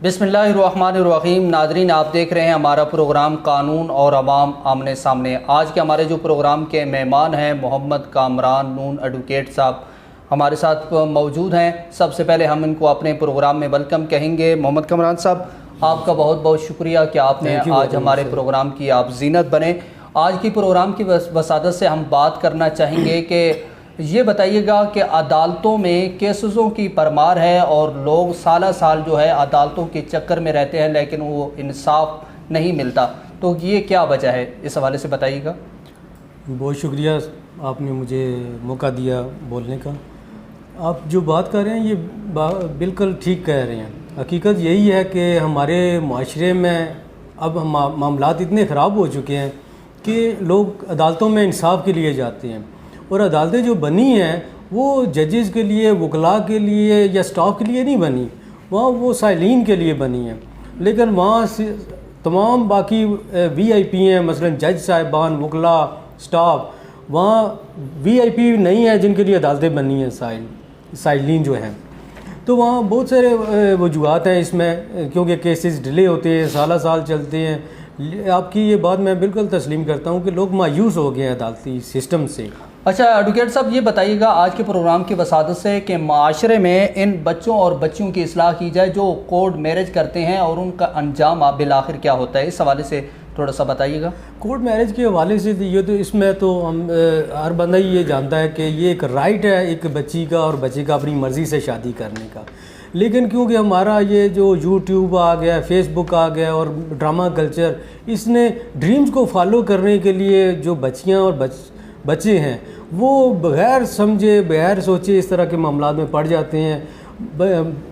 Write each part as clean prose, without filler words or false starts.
बिस्मिल्लाहिर्रहमानिर्रहीम। नाज़रीन, आप देख रहे हैं हमारा प्रोग्राम कानून और अवाम आमने सामने। आज के हमारे जो प्रोग्राम के मेहमान हैं मोहम्मद कामरान नून एडवोकेट साहब हमारे साथ मौजूद हैं। सबसे पहले हम इनको अपने प्रोग्राम में वेलकम कहेंगे। मोहम्मद कामरान साहब, आपका बहुत बहुत शुक्रिया कि आपने आज हमारे प्रोग्राम की आप जीनत बने। आज की प्रोग्राम की वसादत से हम बात करना चाहेंगे कि ये बताइएगा कि अदालतों में केसेसों की परमार है और लोग साल साल जो है अदालतों के चक्कर में रहते हैं, लेकिन वो इंसाफ नहीं मिलता, तो ये क्या वजह है, इस हवाले से बताइएगा। बहुत शुक्रिया, आपने मुझे मौका दिया बोलने का। आप जो बात कर रहे हैं ये बिल्कुल ठीक कह रहे हैं। हकीकत यही है कि हमारे माशरे में अब मामलात इतने ख़राब हो चुके हैं कि लोग अदालतों में इंसाफ के लिए जाते हैं, और अदालतें जो बनी हैं वो जजेस के लिए, वकला के लिए या स्टाफ के लिए नहीं बनी, वहाँ वो साइलिन के लिए बनी हैं। लेकिन वहाँ से तमाम बाकी VIP हैं, मसलन जज साहिबान, वकला, स्टाफ, वहाँ VIP नहीं है जिनके लिए अदालतें बनी हैं, साइलिन जो हैं। तो वहाँ बहुत सारे वजूहात हैं इसमें, क्योंकि केसेस डिले होते हैं, साल साल चलते हैं। आपकी ये बात मैं बिल्कुल तस्लीम करता हूँ कि लोग मायूस हो गए हैं अदालती सिस्टम से। अच्छा एडवोकेट साहब, ये बताइएगा आज के प्रोग्राम की वसादत से कि माशरे में इन बच्चों और बच्चियों की इस्लाह की जाए जो कोर्ट मैरिज करते हैं और उनका अंजाम बिल आखिर क्या होता है, इस हवाले से थोड़ा सा बताइएगा। कोर्ट मैरिज के हवाले से ये तो इसमें तो हम हर बंदा ही ये जानता है कि ये एक राइट है एक बच्ची का और बच्चे का अपनी मर्ज़ी से शादी करने का। लेकिन क्योंकि हमारा ये जो यूट्यूब आ गया, फेसबुक आ गया और ड्रामा कल्चर, इसने ड्रीम्स को फॉलो करने के लिए जो बच्चियाँ और बच्चे हैं वो बग़ैर समझे बग़ैर सोचे इस तरह के मामलों में पड़ जाते हैं,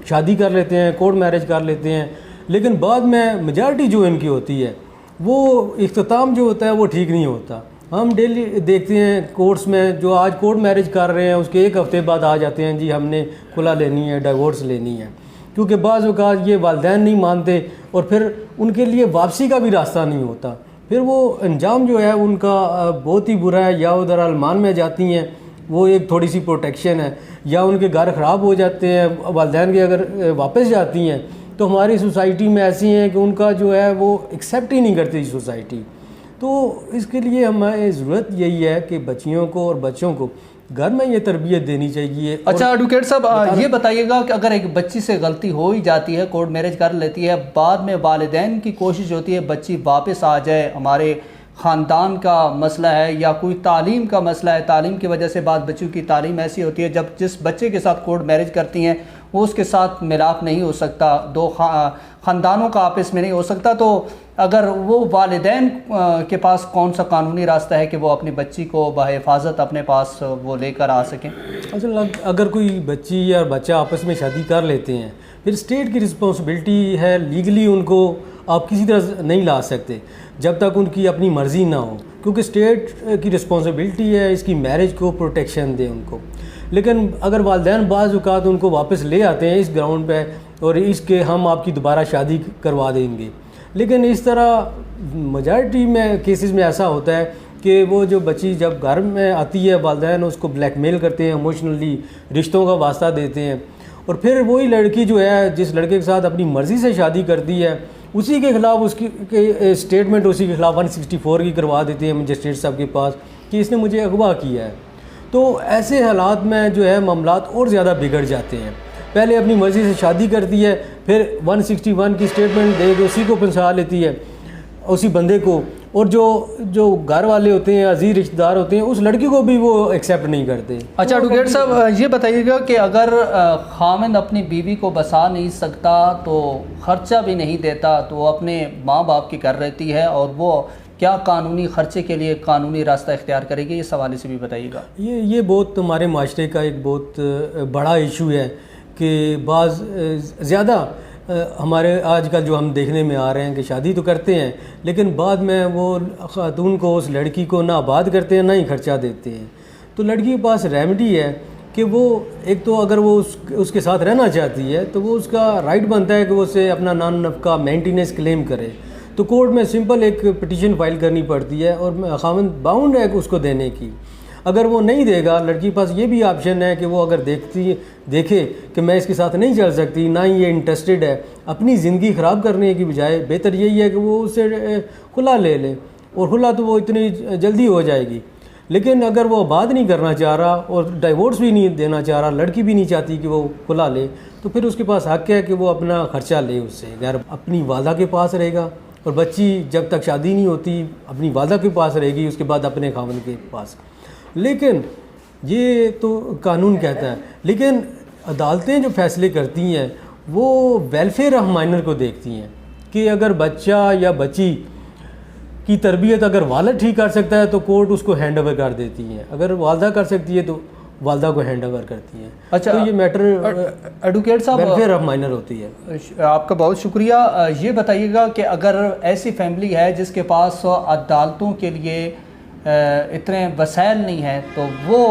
शादी कर लेते हैं, कोर्ट मैरिज कर लेते हैं। लेकिन बाद में मेजॉरिटी जो इनकी होती है वो इख्तिताम जो होता है वो ठीक नहीं होता। हम डेली देखते हैं कोर्ट्स में जो आज कोर्ट मैरिज कर रहे हैं उसके एक हफ़्ते बाद आ जाते हैं जी हमने खुला लेनी है, डिवोर्स लेनी है, क्योंकि बाज़ औक़ात ये वालिदैन नहीं मानते और फिर उनके लिए वापसी का भी रास्ता नहीं होता। फिर वो अंजाम जो है उनका बहुत ही बुरा है, या उधर अलमान में जाती हैं, वो एक थोड़ी सी प्रोटेक्शन है, या उनके घर ख़राब हो जाते हैं वालिदैन के, अगर वापस जाती हैं तो हमारी सोसाइटी में ऐसी हैं कि उनका जो है वो एक्सेप्ट ही नहीं करती सोसाइटी। तो इसके लिए हमारी ज़रूरत यही है कि बच्चियों को और बच्चों को घर में ये तरबियत देनी चाहिए। अच्छा एडवोकेट साहब, ये बताइएगा कि अगर एक बच्ची से गलती हो ही जाती है, कोर्ट मैरिज कर लेती है, बाद में वालिदैन की कोशिश होती है बच्ची वापस आ जाए, हमारे ख़ानदान का मसला है या कोई तालीम का मसला है, तालीम की वजह से बाद बच्चों की तालीम ऐसी होती है जब जिस बच्चे के साथ कोर्ट मैरिज करती हैं वो उसके साथ मिलाप नहीं हो सकता, दो ख़ानदानों का आपस में नहीं हो सकता, तो अगर वो वालिदैन के पास कौन सा कानूनी रास्ता है कि वो अपनी बच्ची को बहिफाजत अपने पास वो लेकर आ सकें? असल अगर कोई बच्ची या बच्चा आपस में शादी कर लेते हैं, फिर स्टेट की रिस्पॉन्सिबिलिटी है, लीगली उनको आप किसी तरह नहीं ला सकते जब तक उनकी अपनी मर्ज़ी ना हो, क्योंकि स्टेट की रिस्पॉन्सिबिलिटी है इसकी मैरिज को प्रोटेक्शन दे उनको। लेकिन अगर वालिदैन बाज़ औक़ात उनको वापस ले आते हैं इस ग्राउंड पे और इसके हम आपकी दोबारा शादी करवा देंगे, लेकिन इस तरह मेजॉरिटी में केसेस में ऐसा होता है कि वो जो बच्ची जब घर में आती है वालिदैन उसको ब्लैकमेल करते हैं, इमोशनली रिश्तों का वास्ता देते हैं, और फिर वही लड़की जो है जिस लड़के के साथ अपनी मर्ज़ी से शादी करती है उसी के ख़िलाफ़ उसकी स्टेटमेंट उसी के ख़िलाफ़ 164 की करवा देते हैं मजिस्ट्रेट साहब के पास कि इसने मुझे अगवा किया है। तो ऐसे हालात में जो है मामलात और ज़्यादा बिगड़ जाते हैं। पहले अपनी मर्ज़ी से शादी करती है, फिर 161 की स्टेटमेंट दे के उसी को फंसा लेती है, उसी बंदे को, और जो घर वाले होते हैं, अजीज रिश्तेदार होते हैं, उस लड़की को भी वो एक्सेप्ट नहीं करते। अच्छा एडवोकेट साहब, ये बताइएगा कि अगर खामिंद अपनी बीवी को बसा नहीं सकता तो ख़र्चा भी नहीं देता तो वो अपने माँ बाप की कर रहती है, और वो क्या कानूनी ख़र्चे के लिए कानूनी रास्ता इख्तियार करेगी, इस हवाले से भी बताइएगा। ये बहुत हमारे माशरे का एक बहुत बड़ा इशू है कि बाज़ ज़्यादा हमारे आजकल जो हम देखने में आ रहे हैं कि शादी तो करते हैं लेकिन बाद में वो खातून को, उस लड़की को ना आबाद करते हैं ना ही खर्चा देते हैं। तो लड़की के पास रेमेडी है कि वो एक तो अगर वो उसके साथ रहना चाहती है तो वो उसका राइट बनता है कि वो उसे अपना नान नफ़का मेंटेनेंस क्लेम करे। तो कोर्ट में सिंपल एक पिटीशन फाइल करनी पड़ती है और खामिंद बाउंड है उसको देने की। अगर वो नहीं देगा, लड़की के पास ये भी ऑप्शन है कि वो अगर देखे कि मैं इसके साथ नहीं चल सकती, ना ही ये इंटरेस्टेड है, अपनी ज़िंदगी ख़राब करने की बजाय बेहतर यही है कि वो उससे खुला ले ले, और खुला तो वो इतनी जल्दी हो जाएगी। लेकिन अगर वो बात नहीं करना चाह रहा और डाइवोर्स भी नहीं देना चाह रहा, लड़की भी नहीं चाहती कि वो खुला ले, तो फिर उसके पास हक़ है कि वो अपना ख़र्चा ले उससे, घर अपनी वादा के पास रहेगा, और बच्ची जब तक शादी नहीं होती अपनी वादा के पास रहेगी, उसके बाद अपने खावंद के पास। लेकिन ये तो कानून कहता है, लेकिन अदालतें जो फैसले करती हैं वो वेलफेयर ऑफ माइनर को देखती हैं कि अगर बच्चा या बच्ची की तरबियत अगर वालिद ठीक कर सकता है तो कोर्ट उसको हैंड ओवर कर देती है, अगर वालदा कर सकती है तो वालदा को हैंड ओवर करती है। अच्छा, तो ये मैटर एडवोकेट साहब वेलफेयर ऑफ माइनर होती है। आपका बहुत शुक्रिया। ये बताइएगा कि अगर ऐसी फैमिली है जिसके पास अदालतों के लिए इतने वसाइल नहीं हैं तो वो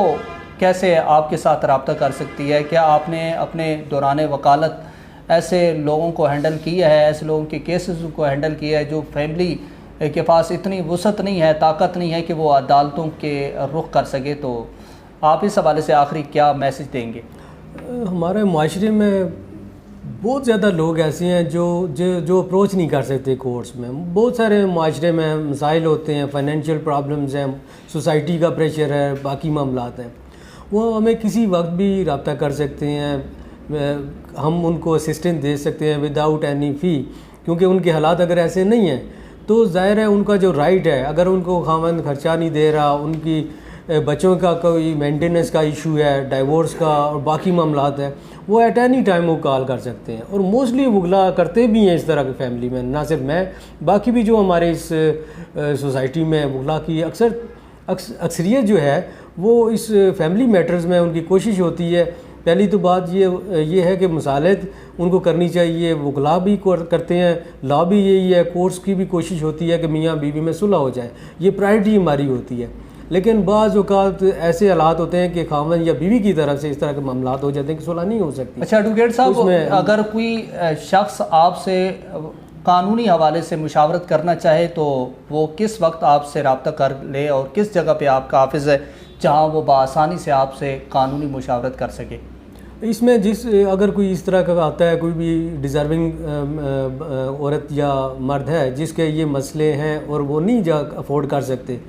कैसे आपके साथ रब्ता कर सकती है? क्या आपने अपने दौरान वकालत ऐसे लोगों को हैंडल किया है, ऐसे लोगों के केसेस को हैंडल किया है जो फैमिली के पास इतनी वसअत नहीं है, ताकत नहीं है कि वो अदालतों के रुख कर सके? तो आप इस हवाले से आखिरी क्या मैसेज देंगे? हमारे माशरे में बहुत ज़्यादा लोग ऐसे हैं जो अप्रोच नहीं कर सकते कोर्ट्स में। बहुत सारे माशरे में मसाइल होते हैं, फाइनेंशियल प्रॉब्लम्स हैं, सोसाइटी का प्रेशर है, बाकी मामलात हैं, वो हमें किसी वक्त भी रब्ता कर सकते हैं। हम उनको असिस्टेंस दे सकते हैं विदाउट एनी फ़ी, क्योंकि उनके हालात अगर ऐसे नहीं हैं तो ज़ाहिर है उनका जो राइट है, अगर उनको खामन खर्चा नहीं दे रहा, उनकी बच्चों का कोई मेंटेनेंस का इशू है, डाइवोर्स का और बाकी मामलात है, वो एट एनी टाइम वो कॉल कर सकते हैं। और मोस्टली वुगला करते भी हैं इस तरह की फैमिली में, ना सिर्फ मैं, बाकी भी जो हमारे इस सोसाइटी में वुगला की अक्सरियत जो है वो इस फैमिली मैटर्स में उनकी कोशिश होती है। पहली तो बात ये है कि मुसालत उनको करनी चाहिए, वुकला भी करते हैं, लॉ भी यही है, कोर्ट्स की भी कोशिश होती है कि मियाँ बीवी में सुलह हो जाए, ये प्रायोरिटी हमारी होती है। लेकिन बाज़ औक़ात ऐसे हालात होते हैं कि खामन या बीवी की तरफ से इस तरह के मामलात हो जाते हैं कि सुलह नहीं हो सकती। अच्छा एडवोकेट साहब, अगर कोई शख्स आपसे कानूनी हवाले से मुशावरत करना चाहे तो वो किस वक्त आपसे रब्ता कर ले और किस जगह पे आपका ऑफिस है जहाँ वो बआसानी से आपसे कानूनी मुशावरत कर सके? इसमें अगर कोई इस तरह का आता है, कोई भी डिज़र्विंग औरत या मर्द है जिसके ये मसले हैं और वो नहीं जा अफोर्ड कर सकते,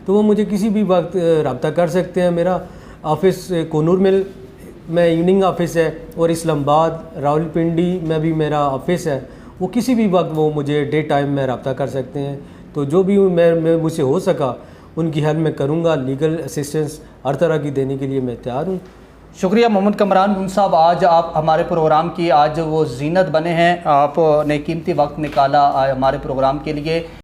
तो वो मुझे किसी भी वक्त रब्ता कर सकते हैं। मेरा ऑफिस कोनूर में इवनिंग ऑफिस है, और इस्लामाबाद रावलपिंडी में भी मेरा ऑफिस है। वो किसी भी वक्त वो मुझे डे टाइम में रब्ता कर सकते हैं। तो जो भी मैं मुझसे हो सका उनकी हेल्प मैं करूँगा, लीगल असिस्टेंस हर तरह की देने के लिए मैं तैयार हूँ। शुक्रिया मोहम्मद कमरान नून साहब, आज आप हमारे प्रोग्राम की आज वो जीनत बने हैं, आपने कीमती वक्त निकाला हमारे प्रोग्राम के लिए।